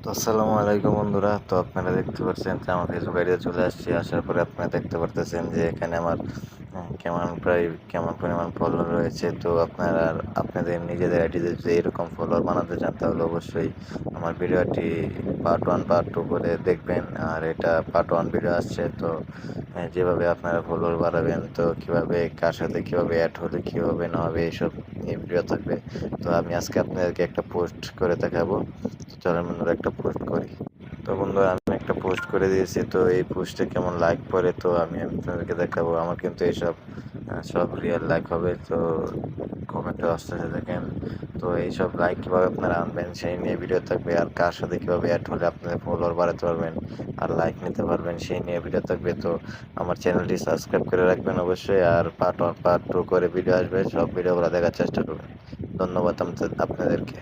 তো আসসালামু আলাইকুম বন্ধুরা। তো আপনারা দেখতে পাচ্ছেন যে আমার ফেসবুক আইডিতে চলে আসছি। আসার পরে আপনারা দেখতে পারতেছেন যে এখানে আমার কেমন পরিমাণ ফলোয়ার রয়েছে। তো আপনারা আপনাদের নিজেদের আইডিতে যদি এরকম ফলোয়ার বানাতে চান তাহলে অবশ্যই আমার ভিডিওটি পার্ট 1 পার্ট 2 করে দেখবেন। আর এটা পার্ট 1 ভিডিও আসছে। তো যেভাবে আপনারা ফলোয়ার বাড়াবেন, তো কীভাবে কার সাথে কীভাবে অ্যাড হলে কী হবে না হবে এইসব নিয়ে ভিডিও থাকবে। তো আমি আজকে আপনাদেরকে একটা পোস্ট করে দেখাবো। তো চলেন বন্ধুরা একটা পোস্ট করি। তো বন্ধুরা আমি একটা পোস্ট করে দিয়েছি। তো এই পোস্টে কেমন লাইক পড়ে তো আমি আপনাদেরকে দেখাবো। আমার কিন্তু এইসব সব রিয়েল লাইক হবে। তো কমেন্টে আসতেছে দেখেন। তো এইসব লাইক কীভাবে আপনারা আনবেন সেই নিয়ে ভিডিও থাকবে। আর কার সাথে কীভাবে অ্যাড হলে আপনাদের ফলোয়ার বাড়াতে পারবেন আর লাইক নিতে পারবেন সেই নিয়ে ভিডিও থাকবে। তো আমার চ্যানেলটি সাবস্ক্রাইব করে রাখবেন অবশ্যই। আর পার্ট 1 পার্ট 2 করে ভিডিও আসবে, সব ভিডিওগুলো দেখার চেষ্টা করবেন। ধন্যবাদ আপনাদেরকে।